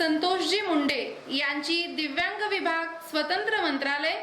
संतोषजी मुंडे यांची दिव्यांग विभाग स्वतंत्र मंत्रालय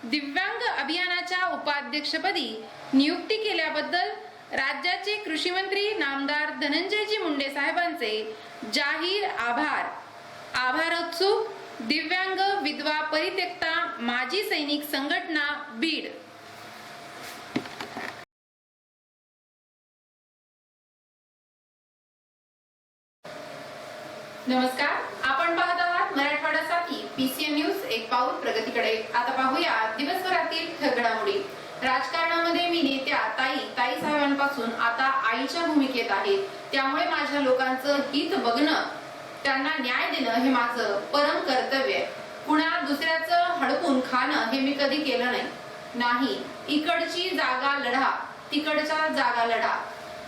दिव्यांग अभियानाच्या उपाध्यक्षपदी नियुक्ती केल्याबद्दल राज्याचे कृषी मंत्री नामदार धनंजयजी मुंडे साहेबांचे जाहीर आभारोत्सुक दिव्यांग विधवा परित्यक्ता माजी सैनिक संघटना बीड। नमस्कार, आपण पाहत आहात मराठवाड्यासाठी पीसीएन न्यूज एक पाऊल प्रगतीकडे। आता पाहूया दिवसभरातील ठळक घडामोडी। राजकारणामध्ये मी नेत्या ताई साहेबांपासून आता आईच्या भूमिकेत आहे, त्यामुळे माझ्या लोकांचं हित बघणं, त्यांना न्याय देणं हे माझं परम कर्तव्य आहे। कुणा दुसऱ्याचं हडपून खाणं हे मी कधी केलं नाही। इकडची जागा लढा, तिकडच्या जागा लढा,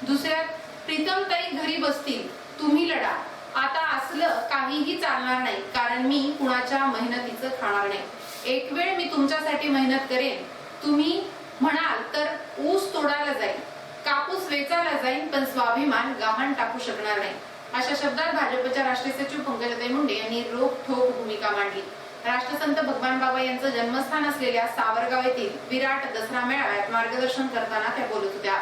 दुसऱ्या प्रीतमताई घरी बसतील, तुम्ही लढा। आता असलं काहीही चालणार नाही, कारण मी कुणाच्या मेहनतीचं खाणार नाही। एक वेळ मी तुमच्यासाठी मेहनत करेन, तुम्ही म्हणाल तर ऊस तोडायला जाईल, कापूस वेचायला जाईल, पण स्वाभिमान गहाण टाकू शकणार नाही। अशा शब्दात भाजपच्या राष्ट्रीय सचिव पंकजाताई मुंडे यांनी रोखठोक भूमिका मांडली। राष्ट्रसंत भगवान बाबा यांचं जन्मस्थान असलेल्या सावरगाव येथील विराट दसरा मेळाव्यात मार्गदर्शन करताना त्या बोलत होत्या।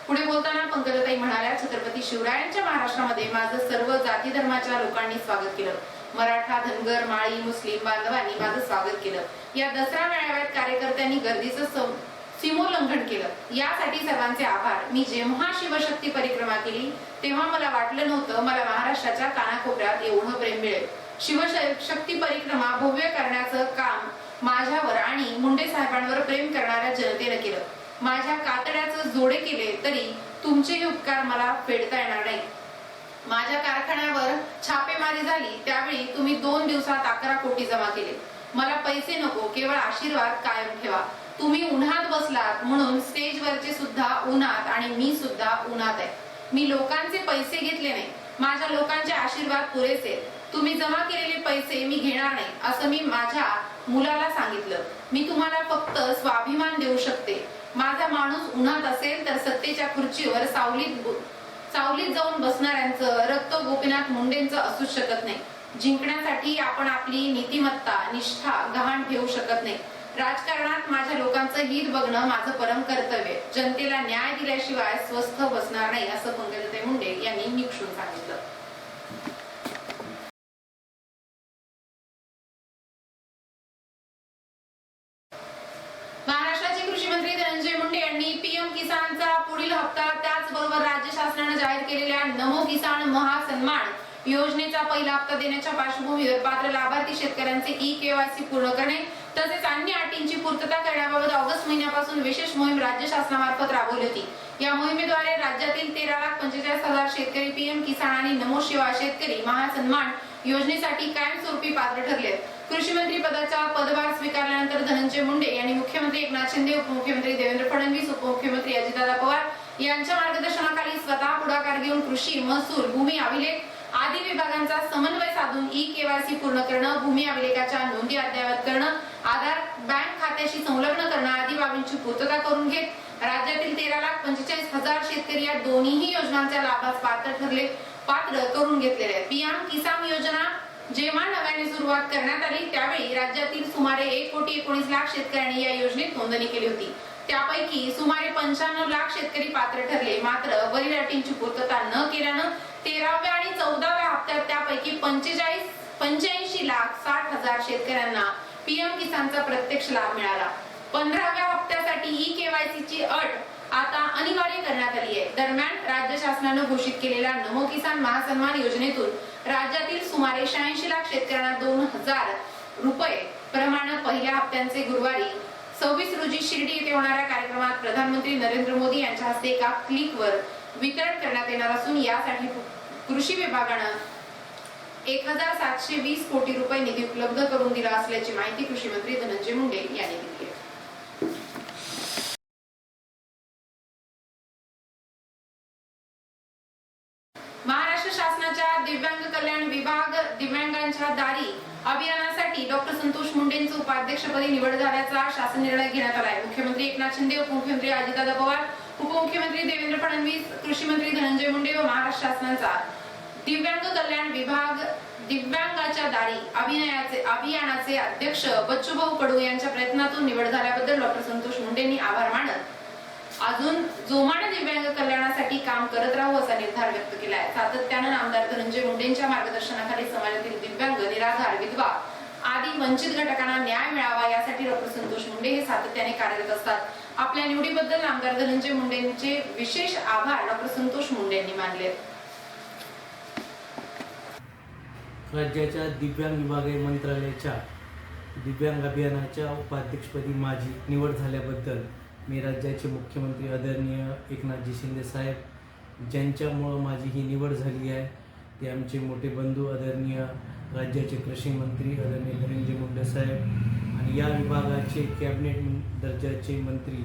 पुढे बोलताना पंकजाताई म्हणाल्या, छत्रपती शिवरायांच्या महाराष्ट्रामध्ये माझं सर्व जाती धर्माच्या लोकांनी स्वागत केलं। मराठा, धनगर, माळी, मुस्लिम बांधवांनी माझं स्वागत केलं। या दसरा मेळाव्यात कार्यकर्त्यांनी गर्दीचं सीमोल्लंघन केलं, यासाठी सर्वांचे आभार। मी जेव्हा शिवशक्ती परिक्रमा केली तेव्हा मला वाटलं नव्हतं मला महाराष्ट्राच्या कानाकोपऱ्यात एवढं प्रेम मिळेल। शिवशक्ती परिक्रमा भव्य करण्याचं काम माझ्यावर आणि मुंडे साहेबांवर प्रेम करणाऱ्या जनतेनं केलं। माझ्या कातड्याचं जोडे केले तरी तुमचे उपकार मला फेडता येणार नाही। माझ्या कारखान्यावर छापेमारी झाली त्यावेळी तुम्ही 2 दिवसात 11 कोटी जमा केले। मला पैसे नको, केवळ आशीर्वाद कायम ठेवा। तुम्ही उन्हात बसलात म्हणून स्टेजवरचे सुद्धा उन्हात आणि मी सुद्धा उन्हात आहे। मी लोकांचे पैसे घेतले नाही, माझ्या लोकांचे आशीर्वाद पुरेसे। तुम्ही जमा केलेले पैसे मी घेणार नाही असं मी माझ्या मुलाला सांगितलं। मी तुम्हाला फक्त स्वाभिमान देऊ शकते। माझा माणूस उन्हात असेल तर सत्तेच्या खुर्चीवर सावलीत जाऊन बसणाऱ्यांचं रक्त गोपीनाथ मुंडेंचं असू शकत नाही। जिंकण्यासाठी आपण आपली नीतिमत्ता, निष्ठा गहाण ठेवू शकत नाही। राजकारणात माझ्या लोकांचं हित बघणं माझं परम कर्तव्य। जनतेला न्याय दिल्याशिवाय स्वस्थ बसणार नाही असं पंकजाताई मुंडे यांनी निक्षून सांगितलं। महाराष्ट्राचे कृषी मंत्री धनंजय मुंडे यांनी पीएम किसानचा पुढील हप्ता, त्याचबरोबर राज्य शासनाने जाहीर केलेल्या नमो किसान महासन्मान योजनेचा पहिला हप्ता देण्याच्या पार्श्वभूमीवर पात्र लाभार्थी शेतकऱ्यांचे ई-केवायसी पूर्ण करणे तसेच अन्य अटींची पूर्तता करण्याबाबत ऑगस्ट महिन्यापासून विशेष मोहीम राज्य शासनामार्फत राबवली होती। या मोहिमेद्वारे राज्यातील 13,45,000 शेतकरी पीएम किसान आणि नमो शिवाय शेतकरी महासन्मान योजनेसाठी कायमस्वरूपी पात्र ठरले। कृषी मंत्री पदाचा पदभार स्वीकारल्यानंतर धनंजय मुंडे यांनी मुख्यमंत्री एकनाथ शिंदे, उपमुख्यमंत्री देवेंद्र फडणवीस, उपमुख्यमंत्री अजितदादा पवार यांच्या मार्गदर्शनाखाली स्वतः पुढाकार घेऊन कृषी, महसूल, भूमी अभिलेख आदी विभागांचा समन्वय साधून ई-केवायसी पूर्ण करणं, भूमी अभिलेखाच्या नोंदी अद्ययावत करणं, आधार बँक खात्याशी संलग्न करणं आदी बाबींची पूर्तता करून घेत राज्यातील 13,45,000 शेतकरी या दोन्ही योजनांच्या लाभास पात्र करून घेतलेले आहेत। पीएम किसान योजना जेव्हा नव्याने सुरुवात करण्यात आली त्यावेळी राज्यातील सुमारे 1,19,00,000 शेतकऱ्यांनी या योजनेत नोंदणी केली होती। त्यापैकी सुमारे 95 लाख शेतकरी पात्र ठरले। मात्र वरील अटींची पूर्तता न केल्यानं 13व्या आणि 14व्या हप्त्यात त्यापैकी 85,60,000 शेतकऱ्यांना पीएम किसानचा प्रत्यक्ष लाभ मिळाला। 15व्या हप्त्यासाठी ई-केवायसी ची अट आता अनिवार्य करण्यात आली आहे। दरम्यान राज्य शासनाने घोषित केलेल्या नमो किसान महासन्मान योजनेतून राज्यातील सुमारे 86 लाख शेतकऱ्यांना 2,000 रुपये प्रमाणे पहिल्या हप्त्याचे गुरुवारी 26 रोजी शिर्डी येथे होणाऱ्या कार्यक्रमात प्रधानमंत्री नरेंद्र मोदी यांच्या हस्ते एका क्लिकवर वितरण करण्यात येणार असून यासाठी कृषी विभागानं 1,720 कोटी रुपये निधी उपलब्ध करून दिला असल्याची माहिती कृषी मंत्री धनंजय मुंडे यांनी दिली आहे। महाराष्ट्र शासनाच्या दिव्यांग कल्याण विभाग दिव्यांगांच्या दारी अभियानासाठी डॉक्टर संतोष मुंडेंचे उपाध्यक्षपदी निवड झाल्याचा शासन निर्णय घेण्यात आला आहे। मुख्यमंत्री एकनाथ शिंदे, उपमुख्यमंत्री अजितदादा पवार, उपमुख्यमंत्री देवेंद्र फडणवीस, कृषी मंत्री धनंजय मुंडे व महाराष्ट्र शासनाचा दिव्यांग कल्याण विभाग दिव्यांगाच्या दारी अभियानाचे अध्यक्ष बच्चूभाऊ कडू यांच्या प्रयत्नातून निवड झाल्याबद्दल डॉक्टर संतोष मुंडेंनी आभार मानत अजून जोमाने दिव्यांग कल्याणासाठी काम करत राहू असा निर्धार व्यक्त केला आहे। सातत्याने आमदार धनंजय मुंडेंच्या मार्गदर्शनाखाली समाजातील दिव्यांग, निराधार, विधवा आदी वंचित घटकांना न्याय मिळावा यासाठी डॉक्टर संतोष मुंडे हे सातत्याने कार्यरत असतात। आपल्या निवडीबद्दल आमदार धनंजय मुंडेंचे विशेष आभार डॉक्टर संतोष मुंडेंनी मानले। राज्याच्या दिव्यांग विभागीय मंत्रालयाच्या दिव्यांग अभियानाच्या उपाध्यक्षपदी माझी निवड झाल्याबद्दल मी राज्याचे मुख्यमंत्री आदरणीय एकनाथजी शिंदे साहेब, ज्यांच्यामुळं माझी ही निवड झाली आहे, ते आमचे मोठे बंधू आदरणीय राज्याचे कृषी मंत्री आदरणीय धनंजय मुंडे साहेब आणि या विभागाचे कॅबिनेट दर्जाचे मंत्री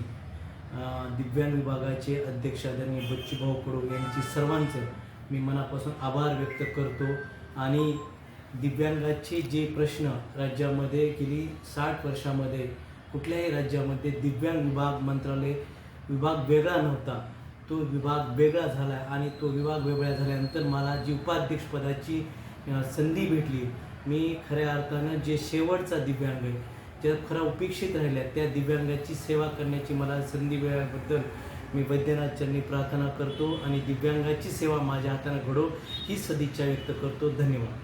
दिव्यांग विभागाचे अध्यक्ष आदरणीय बच्चूभाऊ कडू यांची सर्वांचं मी मनापासून आभार व्यक्त करतो। आणि दिव्यांगाचे जे प्रश्न राज्यामध्ये गेली 60 वर्षामध्ये कुठल्याही राज्यामध्ये दिव्यांग विभाग मंत्रालय विभाग वेगळा नव्हता, तो विभाग वेगळा झाला आणि तो विभाग वेगळा झाल्यानंतर मला जी उपाध्यक्षपदाची संधी भेटली, मी खऱ्या अर्थानं जे शेवटचा दिव्यांग आहे, ज्या खरा उपेक्षित राहिल्या त्या दिव्यांगाची सेवा करण्याची मला संधी मिळाल्याबद्दल मी वैद्यनाथ चरणी प्रार्थना करतो आणि दिव्यांगाची सेवा माझ्या हाताने घडो ही सदिच्छा व्यक्त करतो। धन्यवाद।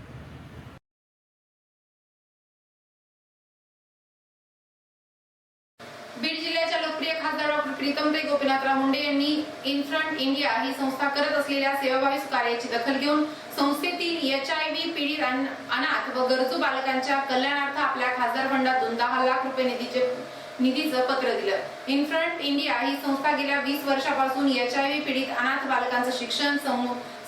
बीड जिल्ह्याच्या लोकप्रिय खासदार डॉक्टर प्रीतमताई गोपीनाथराव मुंडे यांनी इनफ्रंट इंडिया ही संस्था करत असलेल्या सेवाभावी कार्याची दखल घेऊन संस्थेतील HIV पीडित अनाथ व गरजू बालकांच्या कल्याणार्थ आपल्या खासदार फंडातून 10 लाख रुपये निधीचं पत्र दिलं। इनफ्रंट इंडिया ही संस्था गेल्या 20 वर्षापासून HIV पीडित अनाथ बालकांचं शिक्षण,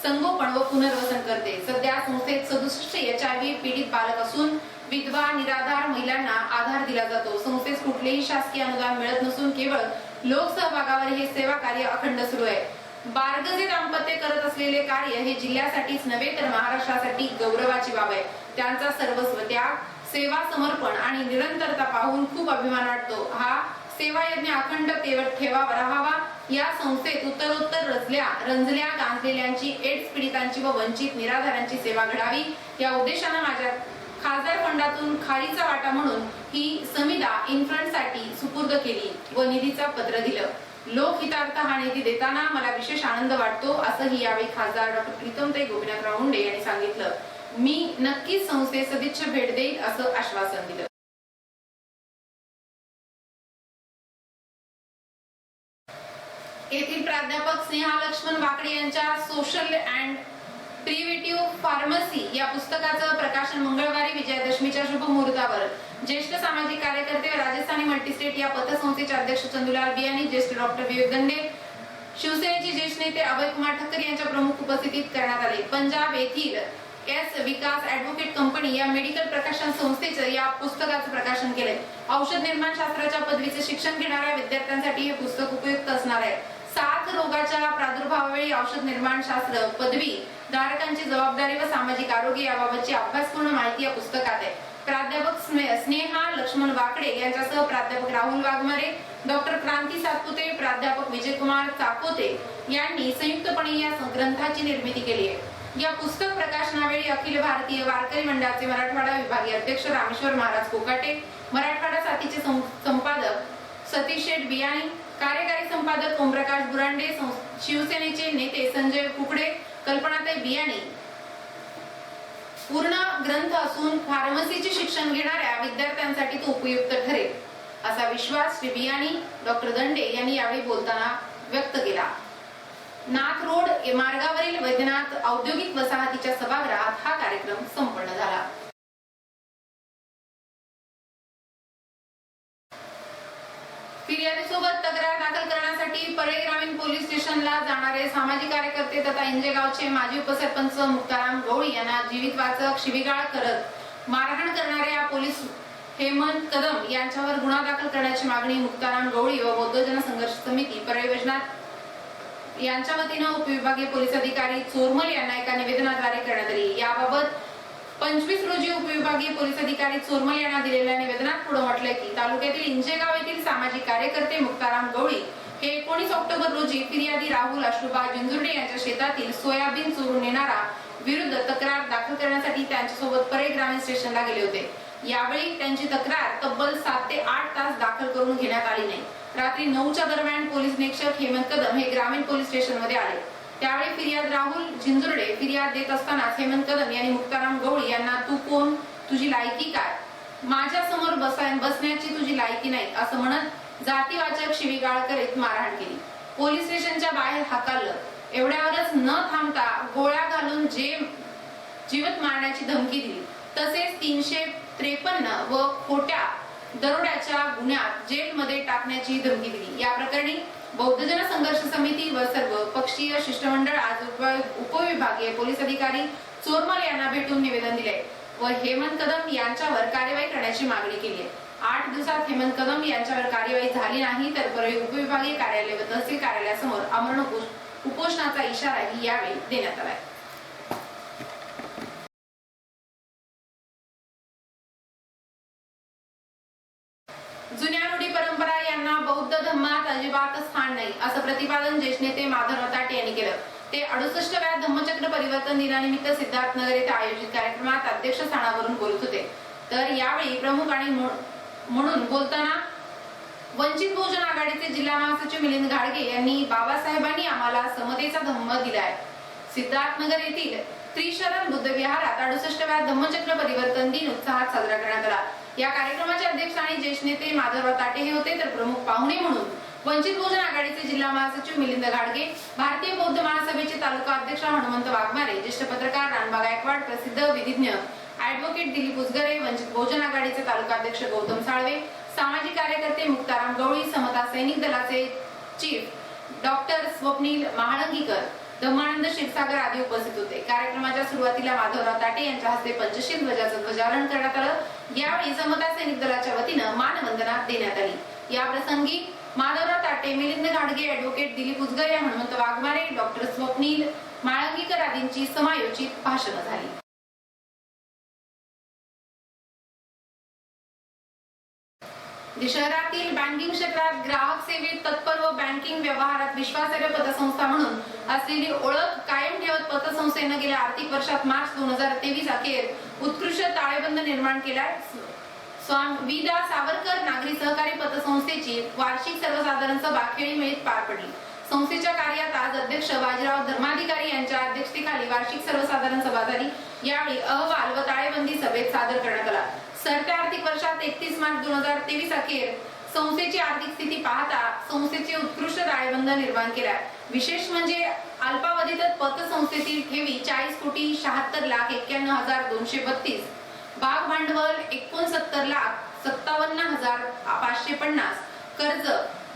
संगोपन व पुनर्वसन करते। सध्या संस्थेत 67 HIV पीडित बालक असून विधवा, निराधार महिलांना आधार दिला जातो। संस्थेस कुठलेही शासकीय अनुदान मिळत नसून केवळ लोकसहभागावर हे सेवा कार्य अखंड सुरू आहे। बारगजे दाम्पत्य करत असलेले कार्य हे जिल्ह्यासाठीच नव्हे तर महाराष्ट्रासाठी गौरवाची बाब आहे। त्यांचा सर्वस्व त्याग, सेवा, समर्पण आणि निरंतरता पाहून खूप अभिमान वाटतो। हा सेवा यज्ञ अखंड ठेवावा राहावा। या संस्थेत उत्तरोत्तर रंजल्या गांजलेल्यांची, एड्स पीडितांची व वंचित निराधारांची सेवा घडावी या उद्देशाने माझ्या खासदार फंडातून खारीचा वाटा म्हणून ही समिदा इनफ्रंटसाठी सुपूर्द केली व निधीचा पत्र दिलं। लोकहितार्थ हा निधी देताना मला विशेष आनंद वाटतो असंही यावेळी खासदार डॉक्टर प्रीतमताई गोपीनाथराव मुंडे यांनी सांगितलं। मी नक्कीच संस्थेस सदिच्छा भेट देईल असं आश्वासन दिलं। येथील प्राध्यापक स्नेहा लक्ष्मण वाकडे यांच्या सोशल अँड प्रिव्हेंटिव्ह फार्मसी या पुस्तकाचं प्रकाशन मंगळवारी विजयादशमीच्या शुभ मुहूर्तावर ज्येष्ठ सामाजिक कार्यकर्ते व राजस्थानी मल्टीस्टेट या पतसंस्थेचे अध्यक्ष चंदूलाल बियानी, ज्येष्ठ डॉक्टर विवेक दंडे, शिवसेनेचे ज्येष्ठ नेते अभय कुमार ठक्कर यांच्या प्रमुख उपस्थितीत करण्यात आले। पंजाब येथील एस विकास ऍडव्होकेट कंपनी या मेडिकल प्रकाशन संस्थेचं या पुस्तकाचं प्रकाशन केलंय। औषध निर्माण शास्त्राच्या पदवीचे शिक्षण घेणाऱ्या विद्यार्थ्यांसाठी हे पुस्तक उपयुक्त असणार आहे। 7 रोगाच्या प्रादुर्भावावेळी औषध निर्माण शास्त्र पदवी धारकांची जबाबदारी व सामाजिक आरोग्य याबाबतची अभ्यासपूर्ण माहिती या पुस्तकात आहे। प्राध्यापक स्नेहा लक्ष्मण वाकडे यांच्यासह प्राध्यापक राहुल वाघमारे, डॉक्टर क्रांती सातपुते, प्राध्यापक विजयकुमार चाकोते यांनी संयुक्तपणे या ग्रंथाची निर्मिती केली आहे। या पुस्तक प्रकाशनावेळी अखिल भारतीय वारकरी मंडळाचे मराठवाडा विभागीय अध्यक्ष रामेश्वर महाराज कोकाटे, मराठवाडा साथीचे संपादक सतीश शेठ बियाणी, कार्यकारी संपादक ओमप्रकाश बुरांडे, शिवसेनेचे नेते संजय कुकडे, कल्पनाताई बियाणी पूर्ण ग्रंथ असून फार्मसीचे शिक्षण घेणाऱ्या विद्यार्थ्यांसाठी तो उपयुक्त ठरेल असा विश्वास श्री बियाणी, डॉक्टर दंडे यांनी यावेळी बोलताना व्यक्त केला। नाथ रोड मार्गावरील वैद्यनाथ औद्योगिक वसाहतीच्या सभागृहात हा कार्यक्रम संपन्न झाला। फिर्यादीसोबत तक्रार दाखल करण्यासाठी परळी ग्रामीण पोलीस स्टेशनला जाणारे सामाजिक कार्यकर्ते तथा इंजेगावचे माजी उपसरपंच मुक्ताराम गवळी यांना जीवित वाचक शिवीगाळ करत मारहाण करणाऱ्या पोलीस हेमंत कदम यांच्यावर गुन्हा दाखल करण्याची मागणी मुक्ताराम गवळी व बौद्धजन संघर्ष समिती परळी वैजनाथ यांच्या वतीने उपविभागीय पोलीस अधिकारी चोरमल यांना एका निवेदनाद्वारे करण्यात आली। याबाबत 25 रोजी उपविभागीय पोलीस अधिकारी चोरमल यांना दिलेल्या निवेदनात पुढे म्हटलंय की तालुक्यातील इंजेगाव येथील सामाजिक कार्यकर्ते मुक्ताराम गवळी हे 19 ऑक्टोबर रोजी फिर्यादी राहुल अश्रुबा जिंजुर्डे यांच्या शेतातील सोयाबीन चोरून नेणारा विरुद्ध तक्रार दाखल करण्यासाठी त्यांच्यासोबत परळी ग्रामीण स्टेशनला गेले होते. यावेळी त्यांची तक्रार तब्बल 7 ते 8 तास दाखल करून घेण्यात आली नाही. रात्री 9च्या दरम्यान पोलीस निरीक्षक हेमंत कदम हे ग्रामीण पोलीस स्टेशनमध्ये आले. त्यावेळी फिर्याद राहुल झिंजुर्डे फिर्याद देत असतानाच हेमंत कदम यांनी मुक्ताराम गवळी यांना तू कोण, तुझी लायकी काय, माझ्या समोर बसण्याची तुझी लायकी नाही असं म्हणत जातीवाचक शिवीगाळ करीत मारहाण केली. पोलीस स्टेशनच्या बाहेर हाकललं. एवढ्यावरच न थांबता गोळ्या घालून जीवित मारण्याची धमकी दिली. तसेच 353 व खोट्या दरोड्याच्या गुन्ह्यात जेलमध्ये टाकण्याची धमकी दिली. या प्रकरणी बौद्ध जन संघर्ष समिती व सर्व पक्षीय शिष्टमंडळ आज उपविभागीय पोलीस अधिकारी चोरमल यांना भेटून निवेदन दिले व हेमंत कदम यांच्यावर कार्यवाही करण्याची मागणी केली आहे. 8 दिवसात हेमंत कदम यांच्यावर कार्यवाही झाली नाही तर परळी उपविभागीय कार्यालय व तहसील कार्यालयासमोर आमरण उपोषणाचा इशाराही यावेळी देण्यात आला. जुन्या रूढी परंपरा यांना बौद्ध धम्मात अजिबात स्थान नाही असं प्रतिपादन ज्येष्ठ नेते माधवराव ताटे यांनी केलं. ते 68व्या धम्मचक्र परिवर्तन दिनानिमित्त सिद्धार्थनगर येथे आयोजित कार्यक्रमात अध्यक्षस्थानावरून बोलत होते. तर यावेळी प्रमुख आणि म्हणून बोलताना वंचित बहुजन आघाडीचे जिल्हा महासचिव मिलिंद घाडगे यांनी बाबासाहेबांनी आम्हाला समतेचा धम्म दिलाय. सिद्धार्थनगर येथील त्रिशरण बुद्ध विहारात 68व्या धम्मचक्र परिवर्तन दिन उत्साहात साजरा करण्यात आला. या कार्यक्रमाचे अध्यक्ष आणि ज्येष्ठ नेते माधवराव ताटे हे होते तर प्रमुख पाहुणे म्हणून वंचित बहुजन आघाडीचे जिल्हा महासचिव मिलिंद घाडगे, भारतीय बौद्ध महासभेचे तालुका अध्यक्ष हनुमंत वाघमारे, ज्येष्ठ पत्रकार रानबा गायकवाड, प्रसिद्ध विधिज्ञ ॲडव्होकेट दिलीप उजगरे, वंचित बहुजन आघाडीचे तालुका अध्यक्ष गौतम साळवे, सामाजिक कार्यकर्ते मुक्ताराम गवळी, समता सैनिक दलाचे चीफ डॉक्टर स्वप्नील महाळंगीकर, धम्मानंद क्षीरसागर आदी उपस्थित होते. कार्यक्रमाच्या सुरुवातीला माधवराव ताटे यांच्या हस्ते पंचशील ध्वजाचं ध्वजारोहण करण्यात आलं. यावेळी समता सैनिक दलाच्या वतीनं मानवंदना देण्यात आली. या प्रसंगी माधवराव ताटे, मिलिंद घाडगे, ॲडव्होकेट दिलीप उजगरे, हनुमंत वाघमारे, डॉक्टर स्वप्नील महाळंगीकर आदींची समायोजित भाषणं झाली. शहरातील बँकिंग क्षेत्रात ग्राहक सेवेत तत्पर व बँकिंग व्यवहारात विश्वासार्ह पतसंस्था म्हणून असलेली ओळख कायम ठेवत पतसंस्थेनं गेल्या आर्थिक वर्षात मार्च 2023 अखेर उत्कृष्ट ताळेबंद निर्माण केलाय. स्वामी वि. दा. सावरकर नागरी सहकारी पतसंस्थेची वार्षिक सर्वसाधारण सभा खेळीमेळीत पार पडली. संस्थेच्या कार्यात आज अध्यक्ष बाजीराव धर्माधिकारी यांच्या अध्यक्षतेखाली वार्षिक सर्वसाधारण सभा झाली. यावेळी अहवाल व ताळेबंदी सभेत सादर करण्यात आला. सरत्या आर्थिक वर्षात 31 मार्च 2023 अखेर संस्थेची आर्थिक स्थिती पाहता संस्थेचे उत्कृष्ट ताळेबंद निर्माण केला. विशेष म्हणजे अल्पावधीतच पतसंस्थेतील ठेवी 40,76,91,232, भाग भांडवल 69,57,550, कर्ज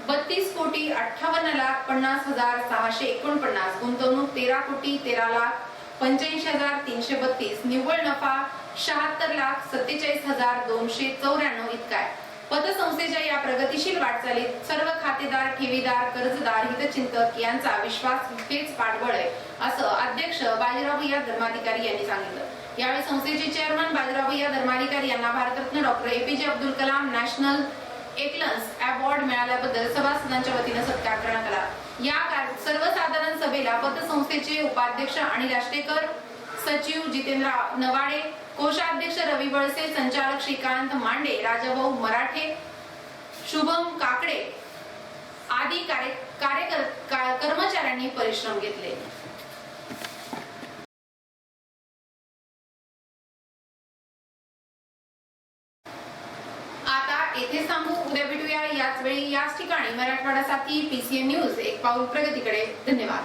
32,58,50,649, गुंतवणूक 13,13,85,332, निव्वळ नफा 76,47,294 इतका आहे. पतसंस्थेच्या या प्रगतिशील वाटचालीत सर्व खातेदार, ठेवीदार, कर्जदार, हितचिंतक यांचा विश्वास हेच पाठबळ आहे असं अध्यक्ष बाजीराव भैया धर्माधिकारी यांनी सांगितलं. यावेळी संस्थेचे चेअरमन बाजीराव भैया धर्माधिकारी यांना Bharat Ratna doctor APJ Abdul Kalam national excellence award मिळाल्याबद्दल सभासदांच्या वतीने सत्कार करण्यात आला. या सर्वसाधारण सभेला पतसंस्थेचे उपाध्यक्ष अनिल आष्टेकर, सचिव जितेंद्र नवाडे, कोषाध्यक्ष रवी वळसे, संचालक श्रीकांत मांडे, राजाभाऊ मराठे, शुभम काकडे आदी कर्मचाऱ्यांनी परिश्रम घेतले. आता येथे थांबू. उद्या भेटूया याच वेळी याच ठिकाणी. मराठवाड्यासाठी PCN न्यूज एक पाऊल प्रगतीकडे. धन्यवाद.